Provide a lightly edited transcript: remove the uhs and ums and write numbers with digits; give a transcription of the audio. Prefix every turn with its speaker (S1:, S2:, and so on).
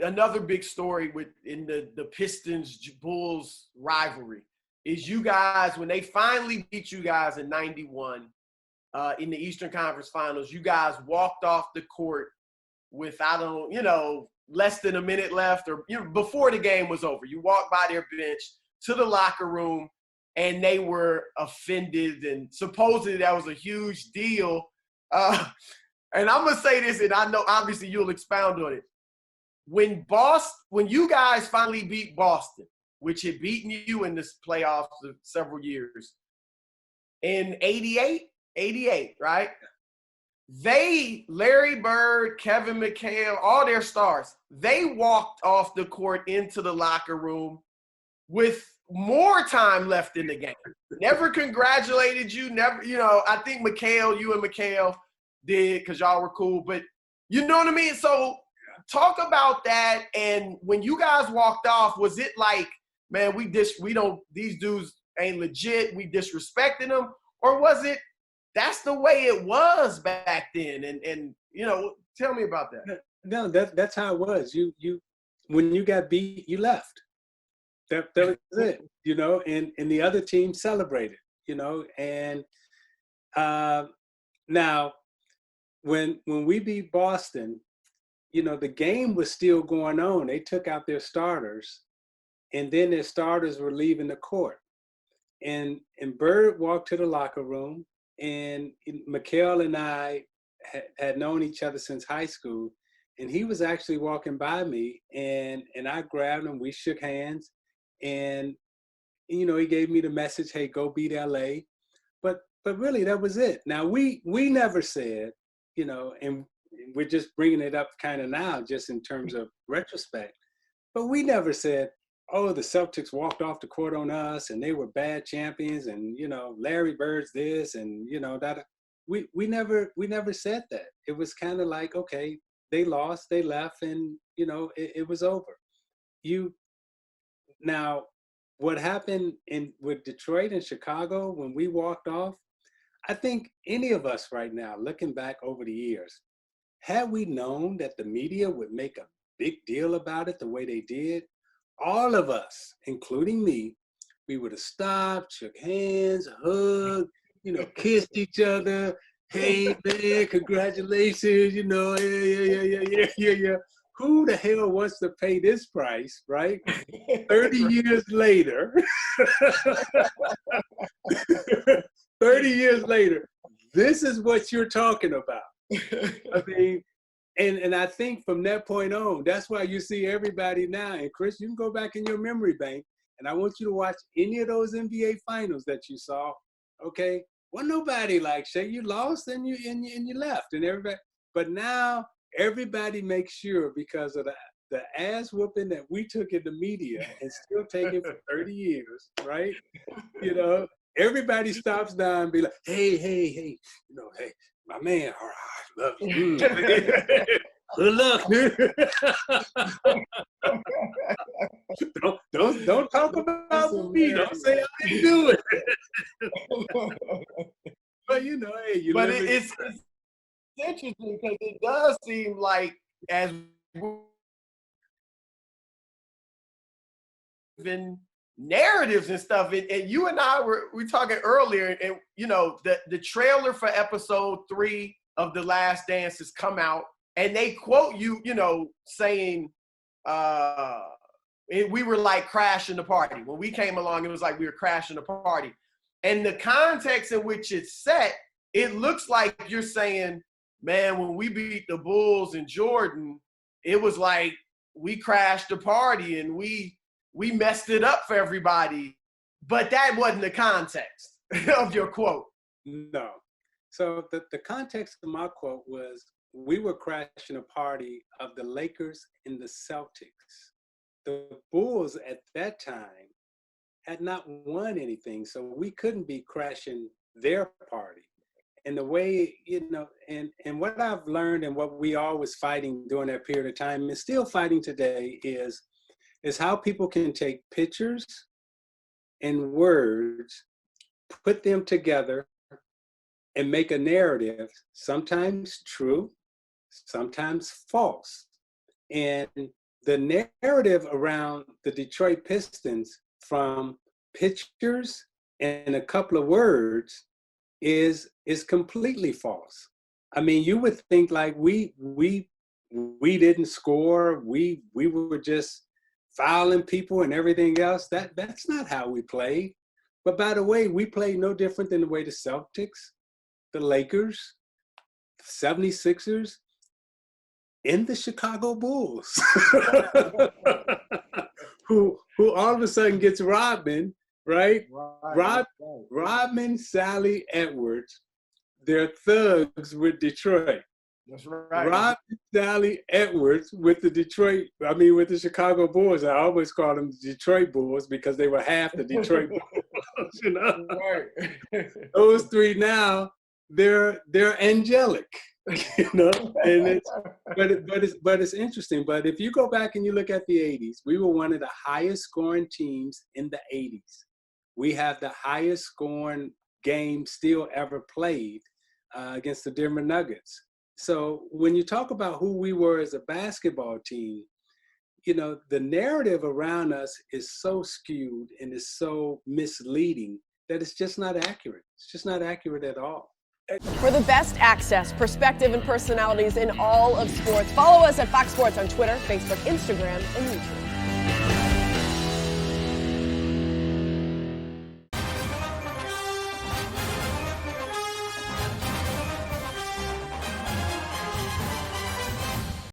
S1: another big story in the Pistons Bulls rivalry is you guys, when they finally beat you guys in 91 in the Eastern Conference Finals, you guys walked off the court with, less than a minute left, or before the game was over. You walked by their bench to the locker room, and they were offended, and supposedly that was a huge deal. And I'm going to say this, and I know obviously you'll expound on it. When you guys finally beat Boston, which had beaten you in this playoffs of several years, in 88, right? Larry Bird, Kevin McHale, all their stars, they walked off the court into the locker room with more time left in the game. Never congratulated you. Never, I think you and McHale did because y'all were cool, but you know what I mean? So talk about that. And when you guys walked off, was it like, man, these dudes ain't legit, we disrespecting them? Or was it, that's the way it was back then? And tell me about that.
S2: No, that's how it was. You when you got beat, you left. That was it, and the other team celebrated, and now when we beat Boston, the game was still going on. They took out their starters, and then their starters were leaving the court. And Bird walked to the locker room, and McHale and I had known each other since high school, and he was actually walking by me, and I grabbed him. We shook hands, and he gave me the message, "Hey, go beat LA." But really, that was it. Now we never said, and we're just bringing it up kind of now, just in terms of retrospect. But we never said, "Oh, the Celtics walked off the court on us, and they were bad champions, and Larry Bird's this, and that." We never said that. It was kind of like, okay, they lost, they left, and it was over. Now, what happened with Detroit and Chicago when we walked off? I think any of us right now, looking back over the years, had we known that the media would make a big deal about it the way they did, all of us, including me, we would have stopped, shook hands, hugged, kissed each other. Hey, man, congratulations, yeah. Who the hell wants to pay this price, right? 30 years later, 30 years later, this is what you're talking about. I mean, and I think from that point on, that's why you see everybody now. And Chris, you can go back in your memory bank, and I want you to watch any of those NBA finals that you saw. Okay, well, nobody like Shay. You lost and you left, and everybody. But now everybody makes sure, because of the ass whooping that we took in the media and still taking for 30 years, right? Everybody stops down and be like, hey, hey, my man, all right, love you. Good luck, dude. don't talk about me. Don't say I didn't do it. But hey,
S1: but it's interesting because it does seem like as even narratives and stuff, and you and I were talking earlier, and the trailer for episode 3 of The Last Dance has come out, and they quote you, saying we were like crashing the party. When we came along, it was like we were crashing the party. And the context in which it's set, it looks like you're saying, man, when we beat the Bulls in Jordan, it was like we crashed the party and we messed it up for everybody. But that wasn't the context of your quote.
S2: No. So the context of my quote was, we were crashing a party of the Lakers and the Celtics. The Bulls at that time had not won anything, so we couldn't be crashing their party. And the way, and what I've learned and what we all was fighting during that period of time and still fighting today is how people can take pictures and words, put them together, and make a narrative, sometimes true, sometimes false. And the narrative around the Detroit Pistons from pictures and a couple of words is completely false. I mean, you would think like we didn't score, we were just fouling people and everything else. That's not how we played. But by the way, we played no different than the way the Celtics, the Lakers, the 76ers, and the Chicago Bulls, who all of a sudden gets Rodman, right? Rodman, Sally, Edwards, they're thugs with Detroit.
S1: That's right.
S2: Rodman, Sally, Edwards with the Chicago Bulls. I always call them the Detroit Bulls because they were half the Detroit Bulls. You know? Right. Those three now, they're angelic, you know. And it's interesting. But if you go back and you look at the 80s, we were one of the highest scoring teams in the 80s. We have the highest scoring game still ever played against the Denver Nuggets. So when you talk about who we were as a basketball team, you know, the narrative around us is so skewed and is so misleading that it's just not accurate. It's just not accurate at all.
S3: For the best access, perspective, and personalities in all of sports, follow us at Fox Sports on Twitter, Facebook, Instagram, and YouTube.